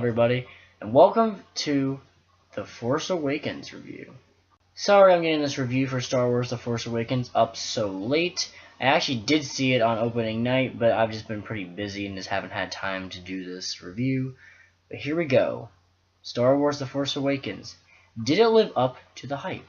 everybody, and welcome to The Force Awakens review. Sorry I'm getting this review for Star Wars The Force Awakens up so late. I actually did see it on opening night, but I've just been pretty busy and just haven't had time to do this review. But here we go. Star Wars The Force Awakens. Did it live up to the hype?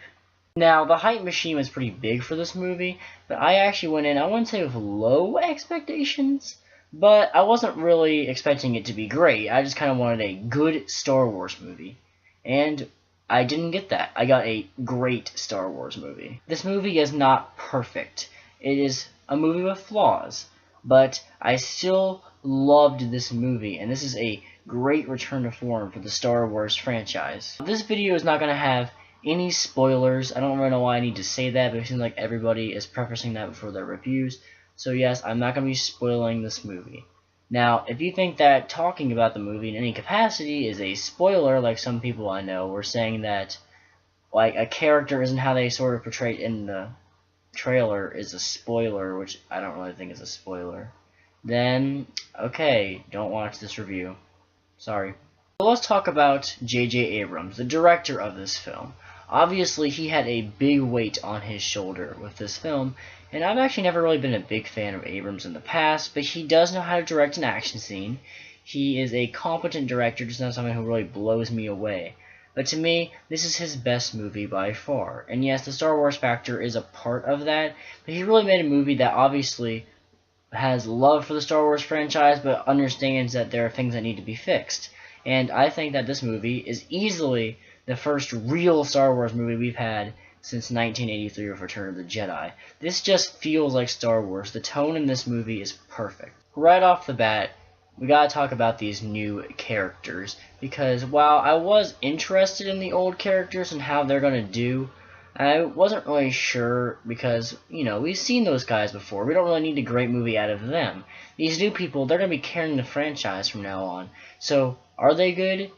Now, the hype machine was pretty big for this movie, but I actually went in, I wouldn't say with low expectations, but I wasn't really expecting it to be great. I just kind of wanted a good Star Wars movie. And I didn't get that. I got a great Star Wars movie. This movie is not perfect. It is a movie with flaws. But I still loved this movie, and this is a great return to form for the Star Wars franchise. This video is not going to have any spoilers. I don't really know why I need to say that, but it seems like everybody is prefacing that before their reviews. So yes, I'm not going to be spoiling this movie. Now, if you think that talking about the movie in any capacity is a spoiler, like some people I know were saying that like a character isn't how they sort of portrayed in the trailer is a spoiler, which I don't really think is a spoiler, then okay, don't watch this review. Sorry. So let's talk about J.J. Abrams, the director of this film. Obviously, he had a big weight on his shoulder with this film, and I've actually never really been a big fan of Abrams in the past, but he does know how to direct an action scene. He is a competent director, just not someone who really blows me away. But to me, this is his best movie by far. And yes, the Star Wars factor is a part of that, but he really made a movie that obviously has love for the Star Wars franchise, but understands that there are things that need to be fixed. And I think that this movie is easily the first real Star Wars movie we've had since 1983 with Return of the Jedi. This just feels like Star Wars. The tone in this movie is perfect. Right off the bat, we gotta talk about these new characters, because while I was interested in the old characters and how they're gonna do, I wasn't really sure because, you know, we've seen those guys before. We don't really need a great movie out of them. These new people, they're gonna be carrying the franchise from now on. So, are they good?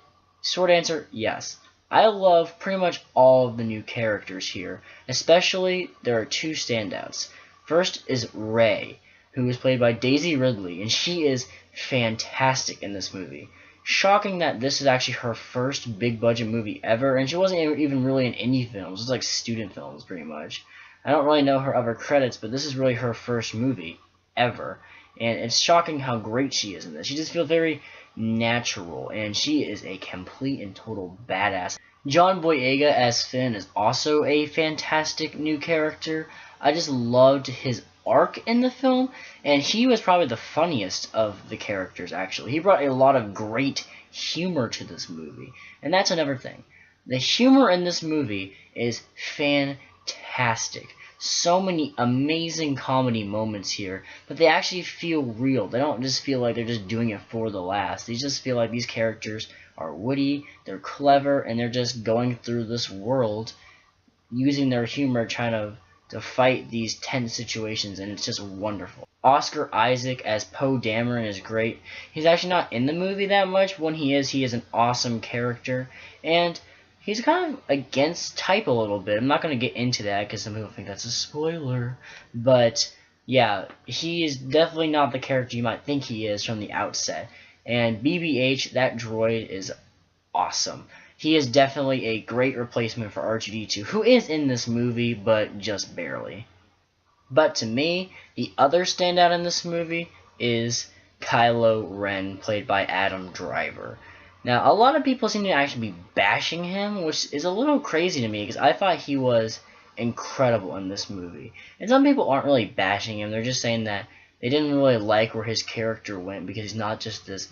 Short answer, yes. I love pretty much all of the new characters here. Especially, there are two standouts. First is Rey, who is played by Daisy Ridley, and she is fantastic in this movie. Shocking that this is actually her first big-budget movie ever, and she wasn't even really in indie films. It was like student films, pretty much. I don't really know her other credits, but this is really her first movie ever. And it's shocking how great she is in this. She just feels very natural, and she is a complete and total badass. John Boyega as Finn is also a fantastic new character. I just loved his arc in the film, and he was probably the funniest of the characters, actually. He brought a lot of great humor to this movie, and that's another thing. The humor in this movie is fantastic. So many amazing comedy moments here, but they actually feel real. They don't just feel like they're just doing it for the laughs. They just feel like these characters are witty, they're clever, and they're just going through this world using their humor trying to fight these tense situations, and it's just wonderful. Oscar Isaac as Poe Dameron is great. He's actually not in the movie that much. When he is an awesome character, and he's kind of against type a little bit. I'm not going to get into that because some people think that's a spoiler. But, yeah, he is definitely not the character you might think he is from the outset. And BB-8, that droid, is awesome. He is definitely a great replacement for R2-D2, who is in this movie, but just barely. But to me, the other standout in this movie is Kylo Ren, played by Adam Driver. Now, a lot of people seem to actually be bashing him, which is a little crazy to me, because I thought he was incredible in this movie. And some people aren't really bashing him, they're just saying that they didn't really like where his character went, because he's not just this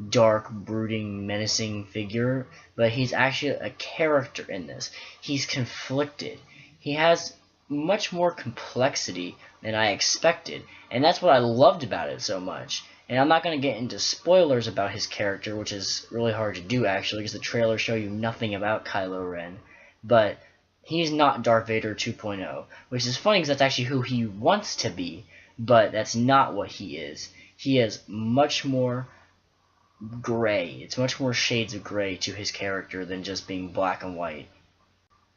dark, brooding, menacing figure, but he's actually a character in this. He's conflicted. He has much more complexity than I expected, and that's what I loved about it so much. And I'm not going to get into spoilers about his character, which is really hard to do, actually, because the trailers show you nothing about Kylo Ren. But he's not Darth Vader 2.0, which is funny because that's actually who he wants to be, but that's not what he is. He is much more gray. It's much more shades of gray to his character than just being black and white.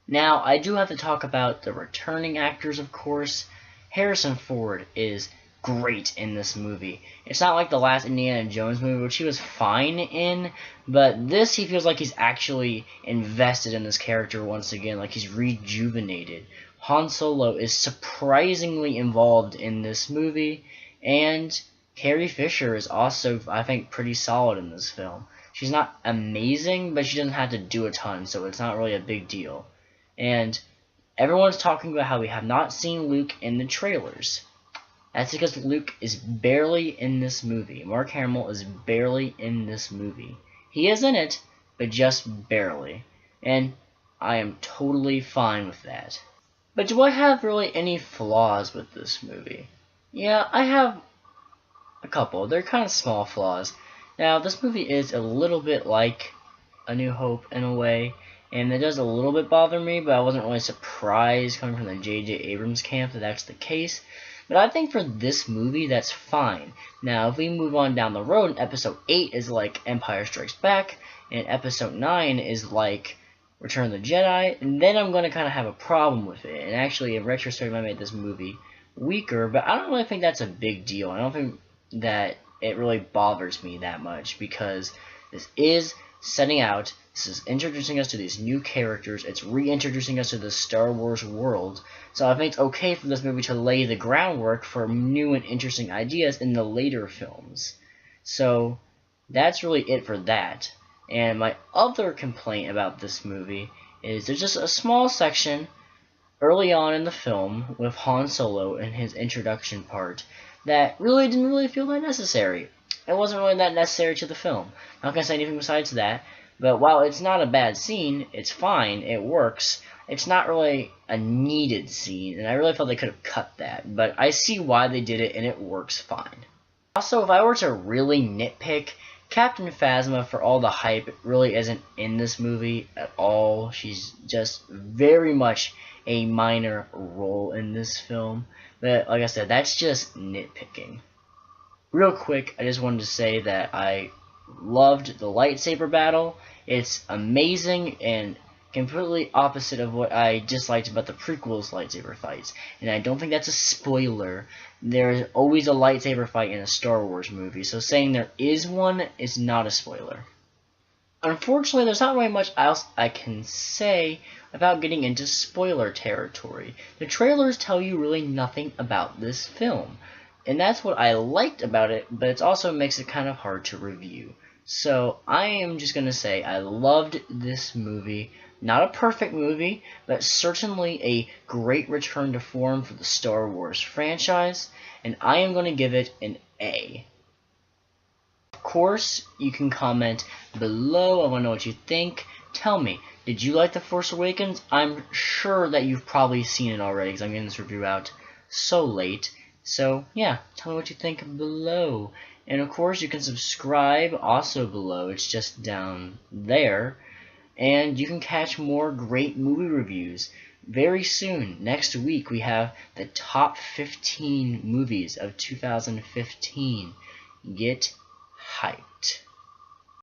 Now, I do have to talk about the returning actors, of course. Harrison Ford is great in this movie. It's not like the last Indiana Jones movie, which he was fine in, but this he feels like he's actually invested in this character once again, like he's rejuvenated. Han Solo is surprisingly involved in this movie, and Carrie Fisher is also, I think, pretty solid in this film. She's not amazing, but she doesn't have to do a ton, so it's not really a big deal. And everyone's talking about how we have not seen Luke in the trailers. That's because Luke is barely in this movie. Mark Hamill is barely in this movie. He is in it, but just barely. And I am totally fine with that. But do I have really any flaws with this movie? Yeah, I have a couple. They're kind of small flaws. Now, this movie is a little bit like A New Hope in a way, and it does a little bit bother me, but I wasn't really surprised coming from the J.J. Abrams camp that that's the case. But I think for this movie, that's fine. Now, if we move on down the road, Episode 8 is like Empire Strikes Back, and Episode 9 is like Return of the Jedi, and then I'm going to kind of have a problem with it. And actually, in retrospect, I made this movie weaker, but I don't really think that's a big deal. I don't think that it really bothers me that much, because this is setting out, this is introducing us to these new characters, it's reintroducing us to the Star Wars world, so I think it's okay for this movie to lay the groundwork for new and interesting ideas in the later films. So that's really it for that. And my other complaint about this movie is there's just a small section early on in the film with Han Solo in his introduction part that really didn't really feel that necessary. It wasn't really that necessary to the film. I'm not going to say anything besides that, but while it's not a bad scene, it's fine, it works. It's not really a needed scene, and I really felt they could have cut that, but I see why they did it, and it works fine. Also, if I were to really nitpick, Captain Phasma, for all the hype, really isn't in this movie at all. She's just very much a minor role in this film. But like I said, that's just nitpicking. Real quick, I just wanted to say that I loved the lightsaber battle. It's amazing and completely opposite of what I disliked about the prequels lightsaber fights. And I don't think that's a spoiler. There's always a lightsaber fight in a Star Wars movie, so saying there is one is not a spoiler. Unfortunately, there's not really much else I can say about getting into spoiler territory. The trailers tell you really nothing about this film, and that's what I liked about it, but it also makes it kind of hard to review. So I am just going to say I loved this movie. Not a perfect movie, but certainly a great return to form for the Star Wars franchise, and I am going to give it an A. Of course, you can comment below. I want to know what you think. Tell me, did you like The Force Awakens? I'm sure that you've probably seen it already, because I'm getting this review out so late. So, yeah, tell me what you think below. And of course, you can subscribe also below. It's just down there. And you can catch more great movie reviews very soon. Next week, we have the top 15 movies of 2015. Get hyped.